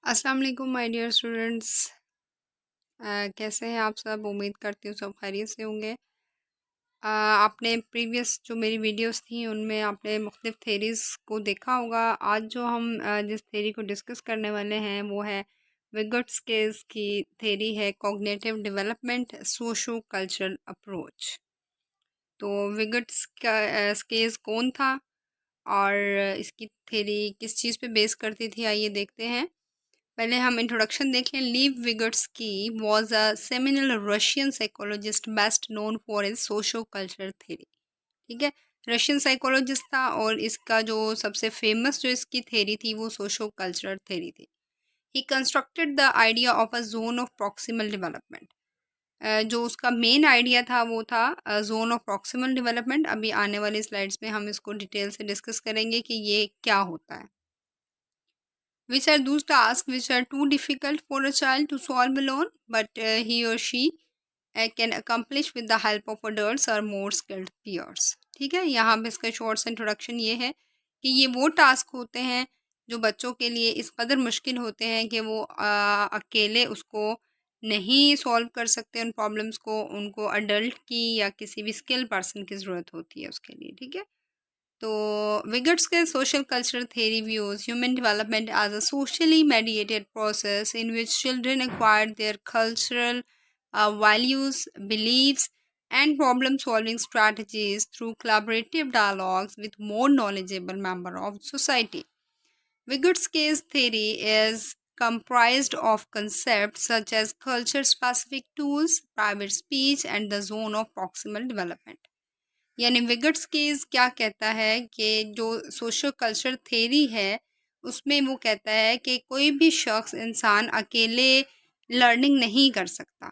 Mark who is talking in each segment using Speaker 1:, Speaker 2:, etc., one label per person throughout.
Speaker 1: अस्सलाम वालेकुम my dear students. कैसे हैं आप सब? उम्मीद करती हूँ सब खैरियत से होंगे। आपने प्रीवियस जो मेरी वीडियोस थी उनमें आपने मुख्तलिफ थेरीज़ को देखा होगा। आज जो हम जिस थेरी को डिस्कस करने वाले हैं वो है विगोट्स्कीज़ की थेरी है cognitive development socio cultural approach. तो विगोट्स्कीज़ कौन था और इसकी थेरी किस चीज़ पे बेस करती थी, आइए देखते हैं। पहले हम इंट्रोडक्शन देखें। Lev Vygotsky was a seminal Russian psychologist best known for his socio cultural theory. ठीक है, रशियन साइकोलॉजिस्ट था और इसका जो सबसे फेमस जो इसकी थेरी थी वो सोशो कल्चरल थेरी थी। ही constructed the idea of a zone of proximal development. जो उसका मेन आइडिया था वो था जोन ऑफ प्रॉक्सिमल डेवलपमेंट। अभी आने वाली स्लाइड्स में हम इसको डिटेल से डिस्कस करेंगे कि ये क्या होता है। Which are those tasks which are too difficult for a child to solve alone, but he or she can accomplish with the help of adults or more skilled peers। ठीक है, यहाँ पे इसका शॉर्ट इंट्रोडक्शन ये है कि ये वो टास्क होते हैं जो बच्चों के लिए इस कदर मुश्किल होते हैं कि वो अकेले उसको नहीं सॉल्व कर सकते उन प्रॉब्लम्स को। उनको अडल्ट की या किसी भी स्किल पर्सन की ज़रूरत होती है उसके लिए। ठीक है, तो विगट्स्की social cultural theory views human development as a socially mediated process in which children acquire their cultural values, beliefs, and problem solving strategies through collaborative dialogues with more knowledgeable member of society. Vygotsky's theory is comprised of concepts such as culture specific tools, private speech, and the zone of proximal development। यानी विगट्स्कीज़ क्या कहता है कि जो social culture theory है उसमें वो कहता है कि कोई भी शख्स इंसान अकेले लर्निंग नहीं कर सकता।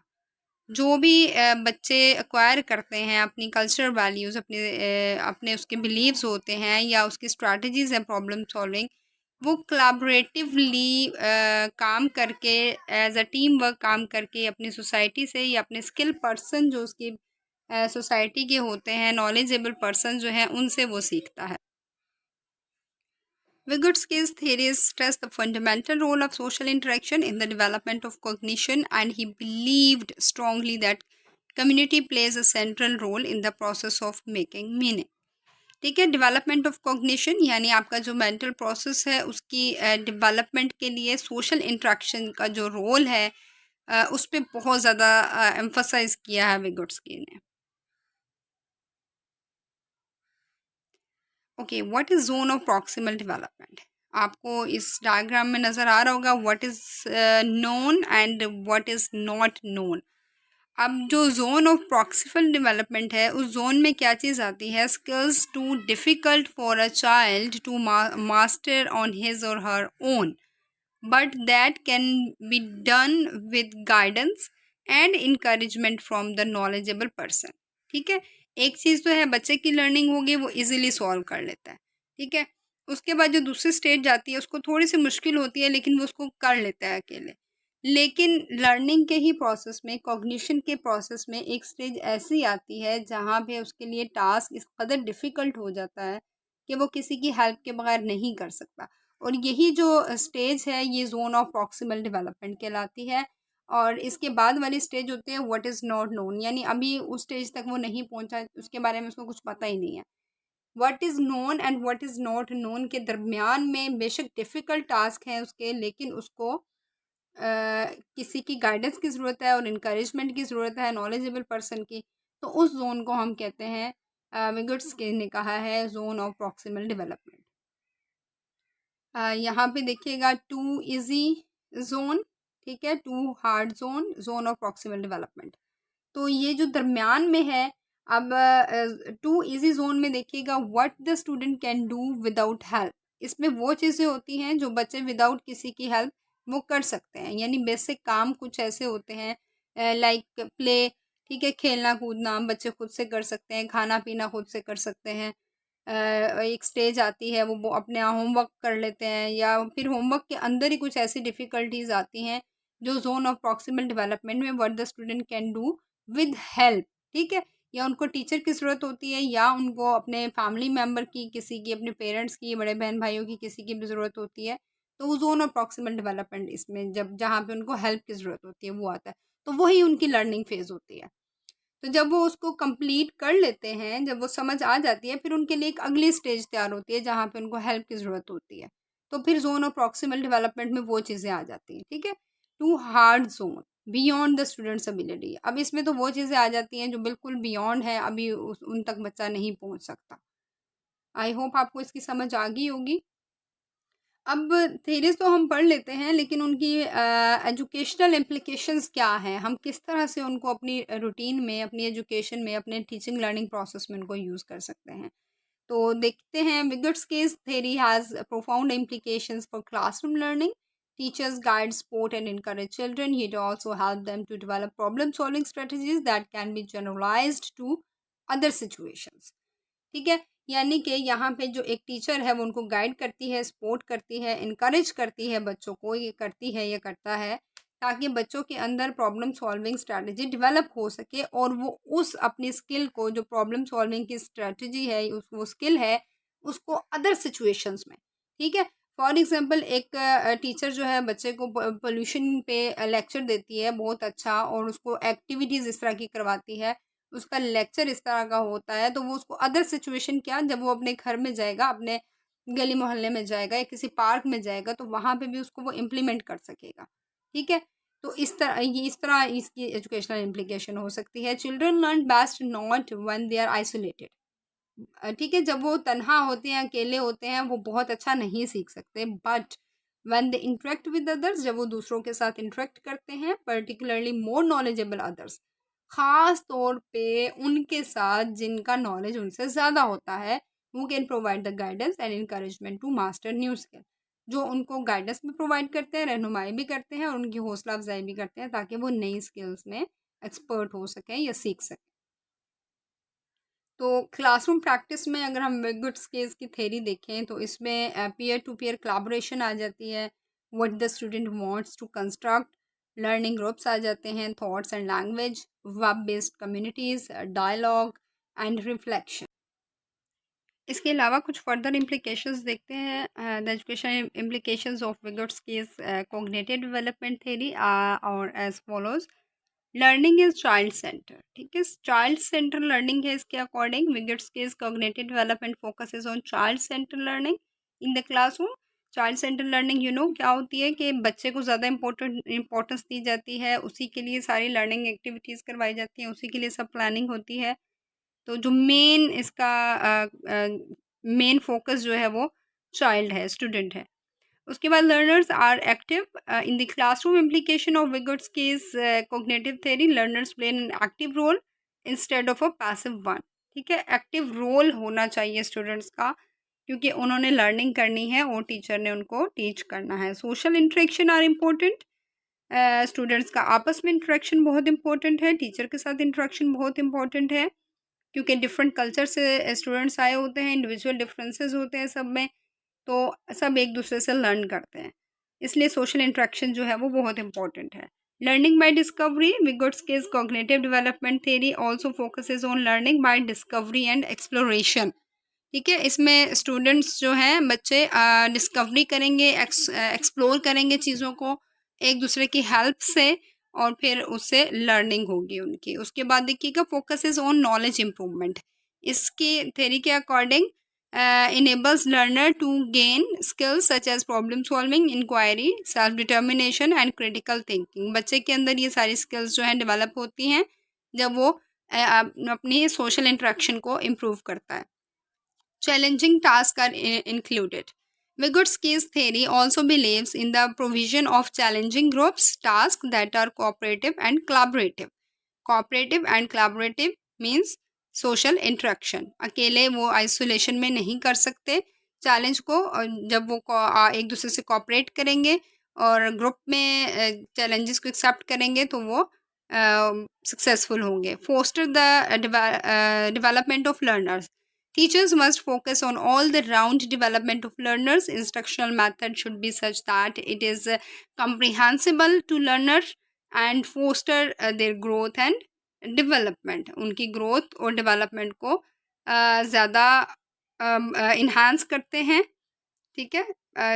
Speaker 1: जो भी बच्चे एक्वायर करते हैं अपनी कल्चरल वैल्यूज़, अपने उसके बिलीव्स होते हैं या उसकी स्ट्रैटेजीज़ हैं प्रॉब्लम सॉल्विंग, वो कोलैबोरेटिवली काम करके एज अ टीम वर्क काम करके अपनी सोसाइटी से या अपने स्किल पर्सन जो उसकी सोसाइटी के होते हैं, नॉलेजेबल पर्सन जो हैं, उनसे वो सीखता है। Vygotsky's theories stress the fundamental role of social interaction in the development of cognition, and he believed strongly that community plays a central role in the process of making meaning। ठीक है, development of cognition यानी आपका जो mental process है उसकी development के लिए social interaction का जो रोल है उस पर बहुत ज़्यादा एम्फसाइज किया है विगोट्स्की ने। Okay, what is zone of proximal development? आपको इस डायग्राम में नज़र आ रहा होगा what is known and what is not known. अब जो जोन ऑफ प्रॉक्सिमल डेवलपमेंट है उस जोन में क्या चीज़ आती है? Skills too difficult for a child to master on his or her own, but that can be done with guidance and encouragement from the knowledgeable person. ठीक है, एक चीज़ तो है बच्चे की लर्निंग होगी वो इजीली सॉल्व कर लेता है। ठीक है, उसके बाद जो दूसरी स्टेज जाती है उसको थोड़ी सी मुश्किल होती है लेकिन वो उसको कर लेता है अकेले। लेकिन लर्निंग के ही प्रोसेस में, कॉग्निशन के प्रोसेस में एक स्टेज ऐसी आती है जहाँ पे उसके लिए टास्क इस कदर डिफ़िकल्ट हो जाता है कि वो किसी की हेल्प के बगैर नहीं कर सकता। और यही जो स्टेज है ये जोन ऑफ प्रॉक्सिमल डेवलपमेंट कहलाती है। और इसके बाद वाली स्टेज होती है व्हाट इज़ नॉट नोन, यानी अभी उस स्टेज तक वो नहीं पहुंचा, उसके बारे में उसको कुछ पता ही नहीं है। What is known and what is not known के दरमियान में बेशक डिफ़िकल्ट टास्क हैं उसके, लेकिन उसको किसी की गाइडेंस की ज़रूरत है और इनकरेजमेंट की ज़रूरत है नॉलेजेबल पर्सन की। तो उस जोन को हम कहते हैं विगोट्स्की ने कहा है जोन ऑफ प्रॉक्सिमल डेवलपमेंट। यहाँ पे देखिएगा टू इजी जोन, ठीक है, too hard zone, zone of proximal development. तो ये जो दरमियान में है, अब टू इजी जोन में देखिएगा what the student can do without help. इसमें वो चीज़ें होती हैं जो बच्चे विदाउट किसी की हेल्प वो कर सकते हैं, यानी बेसिक काम कुछ ऐसे होते हैं लाइक प्ले। ठीक है, खेलना कूदना बच्चे खुद से कर सकते हैं, खाना पीना खुद से कर सकते हैं। एक स्टेज आती है वो अपने होमवर्क कर लेते हैं, या फिर होमवर्क के अंदर ही कुछ ऐसी डिफ़िकल्टीज आती हैं जो जोन ऑफ प्रॉक्सिमल डेवलपमेंट में what the student can do with help. ठीक है, या उनको टीचर की ज़रूरत होती है या उनको अपने फैमिली मेम्बर की, किसी की, अपने पेरेंट्स की, बड़े बहन भाइयों की, किसी की भी ज़रूरत होती है तो वो ज़ोन और प्रॉक्सिमल डेवलपमेंट इसमें जब जहाँ पे उनको हेल्प की ज़रूरत होती है वो आता है, तो वही उनकी लर्निंग फेज़ होती है। तो जब वो उसको कंप्लीट कर लेते हैं, जब वो समझ आ जाती है, फिर उनके लिए एक अगली स्टेज तैयार होती है जहाँ पे उनको हेल्प की ज़रूरत होती है। तो फिर ज़ोन और प्रॉक्सिमल डेवलपमेंट में वो चीज़ें आ जाती हैं, ठीक है। Too hard zone beyond the students ability, अब इसमें तो वो चीज़ें आ जाती हैं जो बिल्कुल बियॉन्ड है, अभी उन तक बच्चा नहीं पहुँच सकता। आई होप आपको इसकी समझ आ गई होगी। अब थेरीज़ तो हम पढ़ लेते हैं, लेकिन उनकी एजुकेशनल इम्प्लीकेशंस क्या हैं, हम किस तरह से उनको अपनी रूटीन में, अपनी एजुकेशन में, अपने टीचिंग लर्निंग प्रोसेस में उनको यूज़ कर सकते हैं। तो देखते हैं, विगट्स्कीज़ theory has profound implications for classroom learning. Teachers guide, support, and encourage children. It also help them to develop problem-solving strategies that can be generalized to other situations. ठीक है, यानी कि यहाँ पे जो एक टीचर है वो उनको गाइड करती है, सपोर्ट करती है, इनकरेज करती है बच्चों को, ये करती है, ये करता है, ताकि बच्चों के अंदर प्रॉब्लम सॉल्विंग स्ट्रैटेजी डेवलप हो सके और वो उस अपनी स्किल को, जो प्रॉब्लम सॉल्विंग की स्ट्रैटेजी है, उस वो स्किल है, उसको अदर सिचुएशंस में, ठीक है। फॉर एग्जांपल एक टीचर जो है बच्चे को पोल्यूशन पे लेक्चर देती है बहुत अच्छा, और उसको एक्टिविटीज़ इस तरह की करवाती है, उसका लेक्चर इस तरह का होता है, तो वो उसको अदर सिचुएशन क्या, जब वो अपने घर में जाएगा, अपने गली मोहल्ले में जाएगा या किसी पार्क में जाएगा, तो वहाँ पे भी उसको वो इम्प्लीमेंट कर सकेगा, ठीक है। तो इस तरह इसकी एजुकेशनल इम्प्लीकेशन हो सकती है। Children learn best not when they are isolated, ठीक है, जब वो तन्हा होते हैं, अकेले होते हैं, वो बहुत अच्छा नहीं सीख सकते, but when they interact with others, जब वो दूसरों के साथ इंटरेक्ट करते हैं, पर्टिकुलरली मोर नॉलेजेबल अदर्स, ख़ास तौर पे उनके साथ जिनका नॉलेज उनसे ज़्यादा होता है, who can provide the guidance and encouragement to master new skill, जो उनको गाइडेंस भी प्रोवाइड करते हैं, रहनुमाई भी करते हैं और उनकी हौसला अफजाई भी करते हैं, ताकि वो नई स्किल्स में एक्सपर्ट हो सकें या सीख सकें। तो क्लासरूम प्रैक्टिस में अगर हम विगट्स्कीज़ की थ्योरी देखें, तो इसमें पीयर टू पीयर कोलैबोरेशन आ जाती है, what the student wants to construct, learning groups आ जाते हैं, thoughts and language, web based communities, dialogue and reflection. इसके अलावा कुछ फर्दर इम्प्लीकेशंस देखते हैं, the education implications of Vygotsky's cognitive development theory और as follows. Learning is child centre, ठीक है, चाइल्ड सेंटर लर्निंग है इसके according. Vygotsky's cognitive development focuses on child centre learning in the classroom. Child centre learning क्या होती है कि बच्चे को ज़्यादा इंपॉर्टेंस दी जाती है, उसी के लिए सारी लर्निंग एक्टिविटीज़ करवाई जाती हैं, उसी के लिए सब प्लानिंग होती है। तो जो मेन इसका मेन फोकस जो है वो चाइल्ड है, स्टूडेंट है। उसके बाद learners are active in the classroom implication of Vygotsky's cognitive theory, learners play an active role instead of a passive one, ठीक है, एक्टिव रोल होना चाहिए स्टूडेंट्स का, क्योंकि उन्होंने लर्निंग करनी है और टीचर ने उनको टीच करना है। Social interaction are important, students का आपस में इंटरेक्शन बहुत इंपॉर्टेंट है, टीचर के साथ इंटरेक्शन बहुत इंपॉर्टेंट है, क्योंकि डिफरेंट कल्चर से स्टूडेंट्स आए होते हैं, इंडिविजुअल डिफरेंसेस होते हैं सब में, तो सब एक दूसरे से लर्न करते हैं, इसलिए सोशल इंटरेक्शन जो है वो बहुत इंपॉर्टेंट है। Learning by discovery, Vygotsky's cognitive development theory also focuses on learning by discovery and exploration, ठीक है, इसमें स्टूडेंट्स जो हैं बच्चे डिस्कवरी करेंगे, एक्सप्लोर करेंगे चीज़ों को एक दूसरे की हेल्प से, और फिर उससे लर्निंग होगी उनकी। उसके बाद देखिएगा, focus is on knowledge improvement, इसकी थ्योरी के according enables learner to gain skills such as problem solving, inquiry, self determination and critical thinking। बच्चे के अंदर ये सारी स्किल्स जो हैं डेवलप होती हैं जब वो अपनी सोशल इंटरेक्शन को इम्प्रूव करता है। Challenging tasks are included. Vygotsky's theory also believes in the provision of challenging groups tasks that are cooperative and collaborative. Cooperative and collaborative means social interaction. अकेले वो isolation में नहीं कर सकते चैलेंज को, जब वो एक दूसरे से कॉपरेट करेंगे और ग्रुप में चैलेंजेस को एक्सेप्ट करेंगे तो वो सक्सेसफुल होंगे। Foster the development of learners, teachers must focus on all the round development of learners. Instructional method should be such that it is comprehensible to learners and foster their growth and development। उनकी growth और development को ज़्यादा enhance करते हैं, ठीक है,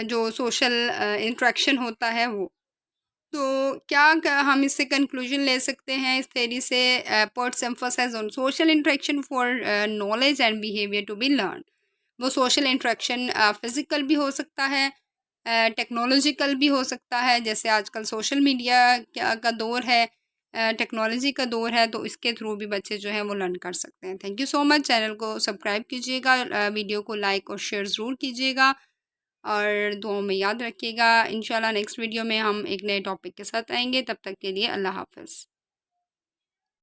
Speaker 1: जो social interaction होता है वो। तो हम इससे कंक्लूजन ले सकते हैं इस थ्योरी से? Puts emphasize on social interaction for knowledge and behaviour to be learn. वो सोशल इंटरेक्शन फिजिकल भी हो सकता है, टेक्नोलॉजिकल भी हो सकता है, जैसे आजकल सोशल मीडिया का दौर है, टेक्नोलॉजी का दौर है, तो इसके थ्रू भी बच्चे जो हैं वो लर्न कर सकते हैं। Thank you so much. Channel को सब्सक्राइब कीजिएगा, वीडियो को लाइक और शेयर ज़रूर कीजिएगा और दुआओं में याद रखिएगा। इंशाल्लाह नेक्स्ट वीडियो में हम एक नए टॉपिक के साथ आएंगे। तब तक के लिए अल्लाह हाफ़िज़।